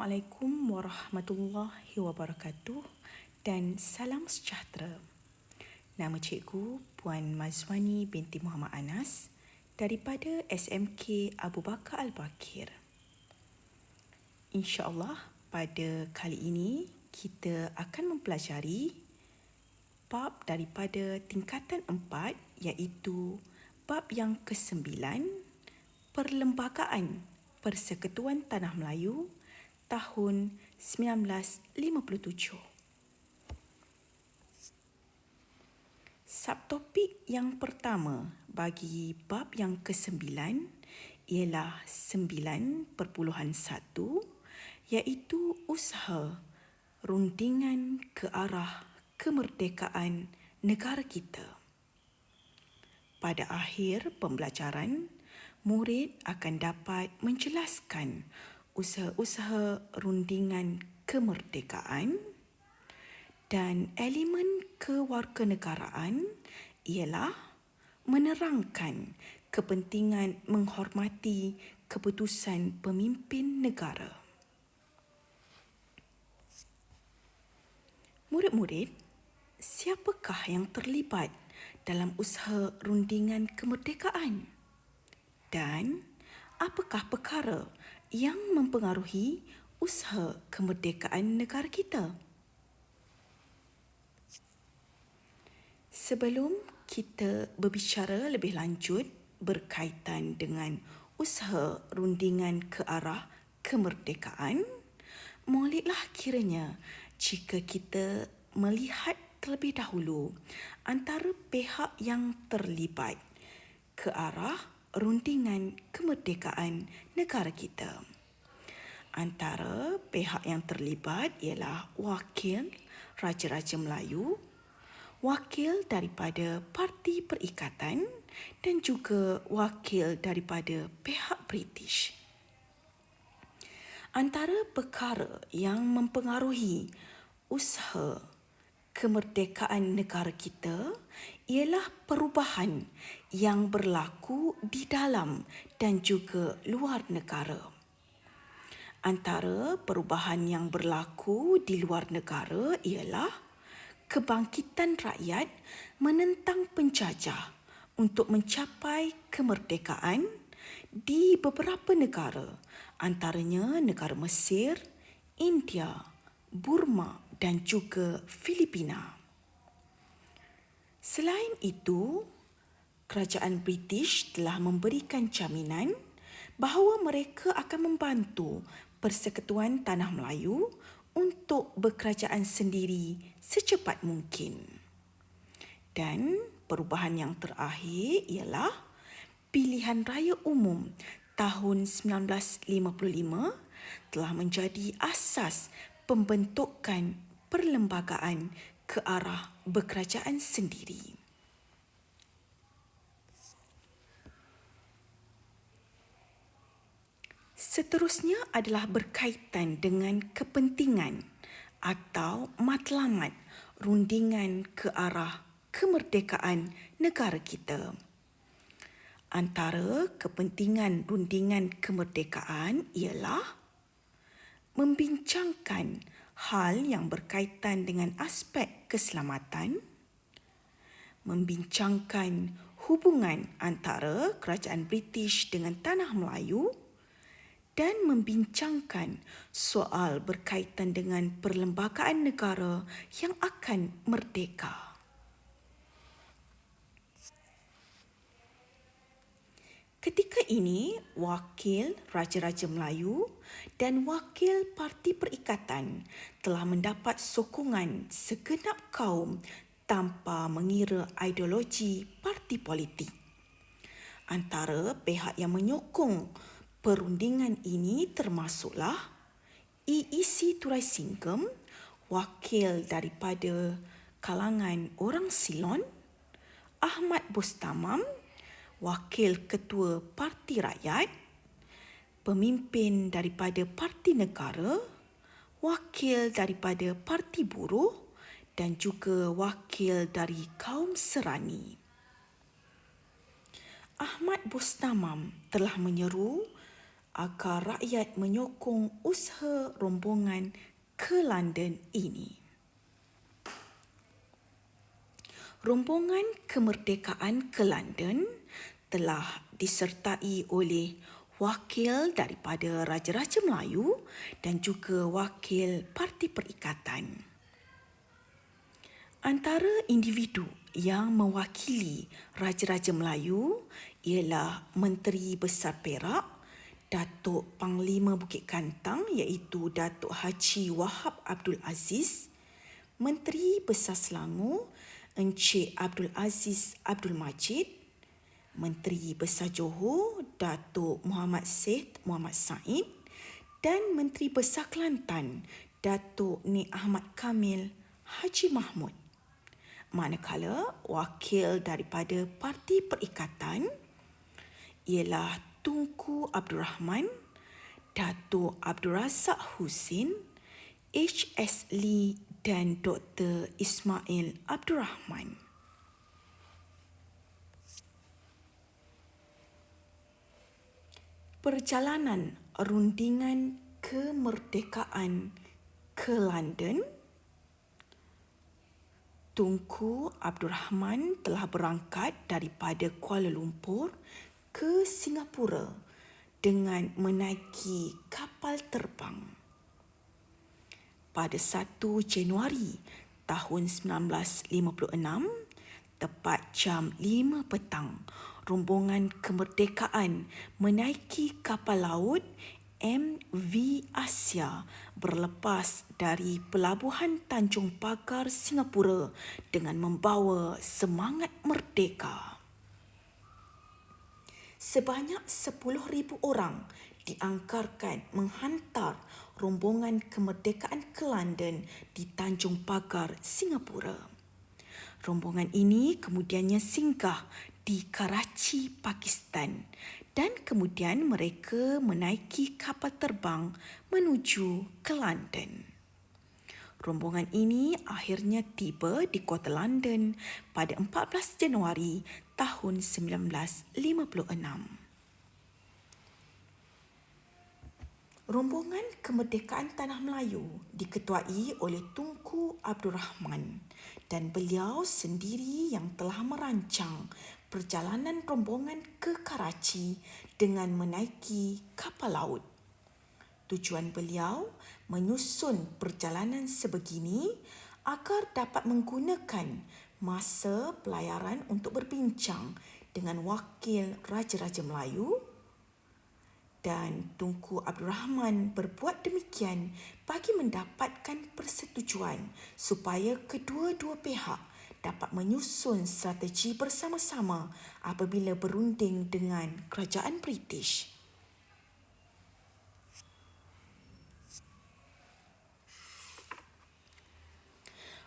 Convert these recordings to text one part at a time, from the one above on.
Assalamualaikum warahmatullahi wabarakatuh dan salam sejahtera. Nama cikgu Puan Mazwani binti Muhammad Anas daripada SMK Abu Bakar Al-Bakir. InsyaAllah pada kali ini kita akan mempelajari bab daripada tingkatan 4 iaitu bab yang ke-9 Perlembagaan Persekutuan Tanah Melayu tahun 1957. Subtopik yang pertama bagi bab yang ke-9 ialah 9.1 iaitu usaha rundingan ke arah kemerdekaan negara kita. Pada akhir pembelajaran, murid akan dapat menjelaskan usaha-usaha rundingan kemerdekaan dan elemen kewarganegaraan ialah menerangkan kepentingan menghormati keputusan pemimpin negara. Murid-murid, siapakah yang terlibat dalam usaha rundingan kemerdekaan? Dan apakah perkara yang mempengaruhi usaha kemerdekaan negara kita? Sebelum kita berbicara lebih lanjut berkaitan dengan usaha rundingan ke arah kemerdekaan, moleklah kiranya jika kita melihat terlebih dahulu antara pihak yang terlibat ke arah rundingan kemerdekaan negara kita. Antara pihak yang terlibat ialah wakil Raja-Raja Melayu, wakil daripada Parti Perikatan dan juga wakil daripada pihak British. Antara perkara yang mempengaruhi usaha kemerdekaan negara kita ialah perubahan yang berlaku di dalam dan juga luar negara. Antara perubahan yang berlaku di luar negara ialah kebangkitan rakyat menentang penjajah untuk mencapai kemerdekaan di beberapa negara, antaranya negara Mesir, India, Burma dan juga Filipina. Selain itu, kerajaan British telah memberikan jaminan bahawa mereka akan membantu Persekutuan Tanah Melayu untuk berkerajaan sendiri secepat mungkin. Dan perubahan yang terakhir ialah Pilihan Raya Umum tahun 1955 telah menjadi asas pembentukan perlembagaan ke arah berkerajaan sendiri. Seterusnya adalah berkaitan dengan kepentingan atau matlamat rundingan ke arah kemerdekaan negara kita. Antara kepentingan rundingan kemerdekaan ialah membincangkan hal yang berkaitan dengan aspek keselamatan, membincangkan hubungan antara kerajaan British dengan Tanah Melayu dan membincangkan soal berkaitan dengan perlembagaan negara yang akan merdeka. Ketika ini, wakil Raja-Raja Melayu dan wakil Parti Perikatan telah mendapat sokongan segenap kaum tanpa mengira ideologi parti politik. Antara pihak yang menyokong perundingan ini termasuklah EEC Turaisingam, wakil daripada kalangan orang Silon, Ahmad Bustamam, wakil ketua Parti Rakyat, pemimpin daripada Parti Negara, wakil daripada Parti Buruh dan juga wakil dari kaum Serani. Ahmad Bustamam telah menyeru agar rakyat menyokong usaha rombongan ke London ini. Rombongan kemerdekaan ke London telah disertai oleh wakil daripada Raja-Raja Melayu dan juga wakil Parti Perikatan. Antara individu yang mewakili Raja-Raja Melayu ialah Menteri Besar Perak, Datuk Panglima Bukit Kantang iaitu Datuk Haji Wahab Abdul Aziz, Menteri Besar Selangor Encik Abdul Aziz Abdul Majid, Menteri Besar Johor Datuk Muhammad Syed Muhammad Said dan Menteri Besar Kelantan Datuk Ni Ahmad Kamil Haji Mahmud. Manakala wakil daripada Parti Perikatan ialah Tunku Abdul Rahman, Datuk Abdul Razak Husin, H.S. Lee dan Dr. Ismail Abdul Rahman. Perjalanan rundingan kemerdekaan ke London. Tunku Abdul Rahman telah berangkat daripada Kuala Lumpur ke Singapura dengan menaiki kapal terbang. Pada 1 Januari tahun 1956, tepat jam 5 petang, rombongan kemerdekaan menaiki kapal laut MV Asia berlepas dari Pelabuhan Tanjung Pagar, Singapura dengan membawa semangat merdeka. Sebanyak 10,000 orang dianggarkan menghantar rombongan kemerdekaan ke London di Tanjung Pagar, Singapura. Rombongan ini kemudiannya singgah di Karachi, Pakistan dan kemudian mereka menaiki kapal terbang menuju ke London. Rombongan ini akhirnya tiba di kota London pada 14 Januari tahun 1956. Rombongan kemerdekaan Tanah Melayu diketuai oleh Tunku Abdul Rahman dan beliau sendiri yang telah merancang perjalanan rombongan ke Karachi dengan menaiki kapal laut. Tujuan beliau menyusun perjalanan sebegini agar dapat menggunakan masa pelayaran untuk berbincang dengan wakil Raja-Raja Melayu, dan Tunku Abdul Rahman berbuat demikian bagi mendapatkan persetujuan supaya kedua-dua pihak dapat menyusun strategi bersama-sama apabila berunding dengan kerajaan British.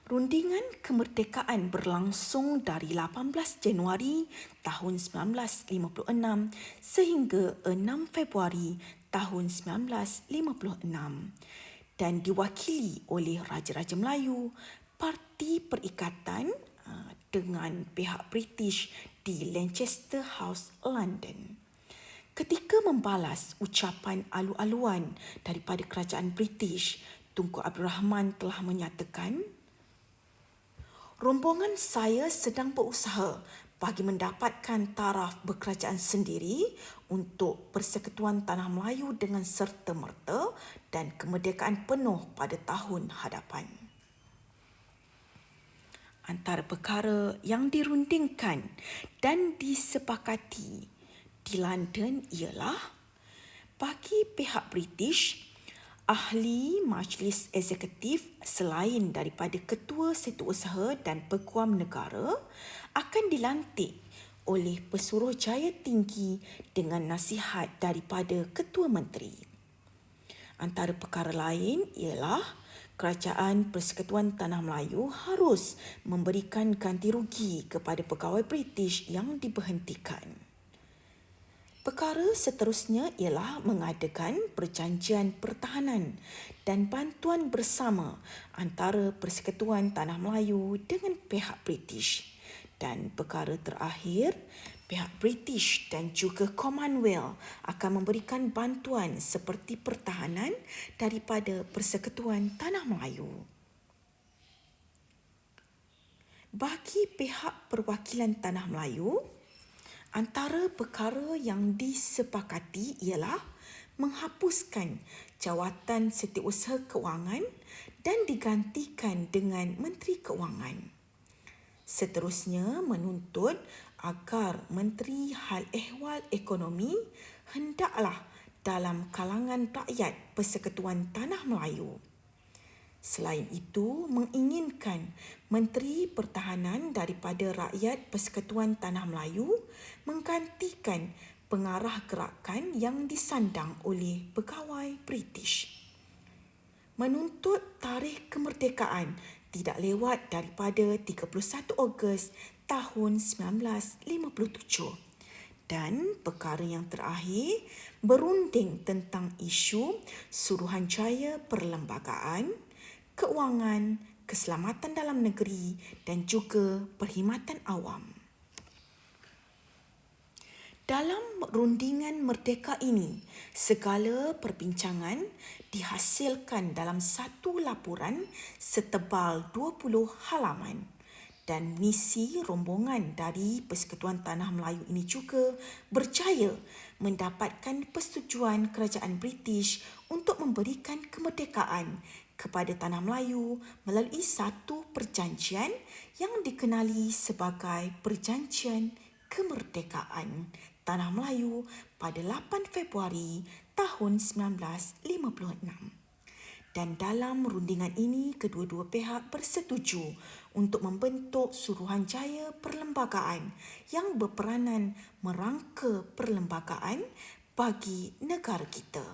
Rundingan kemerdekaan berlangsung dari 18 Januari tahun 1956 sehingga 6 Februari tahun 1956 dan diwakili oleh Raja-Raja Melayu, Parti Perikatan dengan pihak British di Lancaster House, London. Ketika membalas ucapan alu-aluan daripada kerajaan British, Tunku Abdul Rahman telah menyatakan, "Rombongan saya sedang berusaha bagi mendapatkan taraf berkerajaan sendiri untuk Persekutuan Tanah Melayu dengan serta-merta dan kemerdekaan penuh pada tahun hadapan." Antara perkara yang dirundingkan dan disepakati di London ialah bagi pihak British, ahli majlis eksekutif selain daripada ketua setiausaha dan peguam negara akan dilantik oleh pesuruhjaya tinggi dengan nasihat daripada ketua menteri. Antara perkara lain ialah Kerajaan Persekutuan Tanah Melayu harus memberikan ganti rugi kepada pegawai British yang diberhentikan. Perkara seterusnya ialah mengadakan perjanjian pertahanan dan bantuan bersama antara Persekutuan Tanah Melayu dengan pihak British. Dan perkara terakhir, Pihak British dan juga Commonwealth akan memberikan bantuan seperti pertahanan daripada Persekutuan Tanah Melayu. Bagi pihak perwakilan Tanah Melayu, antara perkara yang disepakati ialah menghapuskan jawatan Setiausaha Kewangan dan digantikan dengan Menteri Kewangan. Seterusnya menuntut agar Menteri Hal Ehwal Ekonomi hendaklah dalam kalangan rakyat Persekutuan Tanah Melayu. Selain itu, menginginkan Menteri Pertahanan daripada rakyat Persekutuan Tanah Melayu menggantikan pengarah gerakan yang disandang oleh pegawai British. Menuntut tarikh kemerdekaan tidak lewat daripada 31 Ogos tahun 1957. Dan perkara yang terakhir berunding tentang isu Suruhanjaya Perlembagaan, Keuangan, Keselamatan Dalam Negeri dan juga Perkhidmatan Awam. Dalam rundingan merdeka ini, segala perbincangan dihasilkan dalam satu laporan setebal 20 halaman. Dan misi rombongan dari Persekutuan Tanah Melayu ini juga berjaya mendapatkan persetujuan kerajaan British untuk memberikan kemerdekaan kepada Tanah Melayu melalui satu perjanjian yang dikenali sebagai Perjanjian Kemerdekaan Tanah Melayu pada 8 Februari tahun 1956. Dan dalam rundingan ini, kedua-dua pihak bersetuju untuk membentuk Suruhanjaya Perlembagaan yang berperanan merangka perlembagaan bagi negara kita.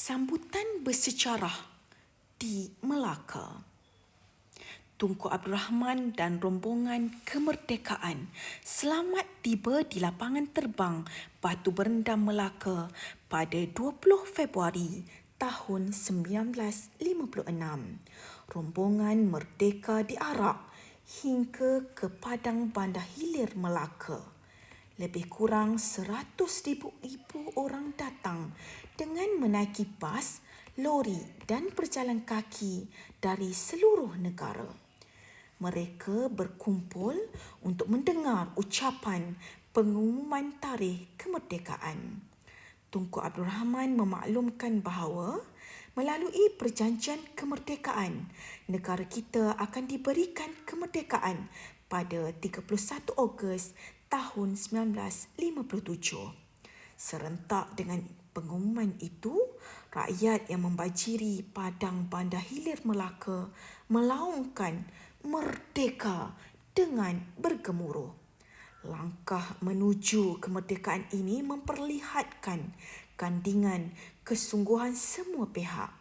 Sambutan bersejarah di Melaka. Tunku Abdul Rahman dan rombongan kemerdekaan selamat tiba di lapangan terbang Batu Berendam Melaka pada 20 Februari tahun 1956. Rombongan merdeka diarak hingga ke Padang Bandar Hilir Melaka. Lebih kurang 100,000 orang datang dengan menaiki bas, lori dan berjalan kaki dari seluruh negara. Mereka berkumpul untuk mendengar ucapan pengumuman tarikh kemerdekaan. Tunku Abdul Rahman memaklumkan bahawa melalui perjanjian kemerdekaan, negara kita akan diberikan kemerdekaan pada 31 Ogos tahun 1957. Serentak dengan pengumuman itu, rakyat yang membajiri Padang Bandar Hilir Melaka melaungkan merdeka dengan bergemuruh. Langkah menuju kemerdekaan ini memperlihatkan gandingan kesungguhan semua pihak.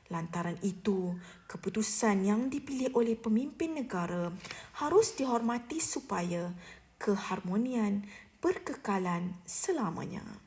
Lantaran itu, keputusan yang dipilih oleh pemimpin negara harus dihormati supaya keharmonian berkekalan selamanya.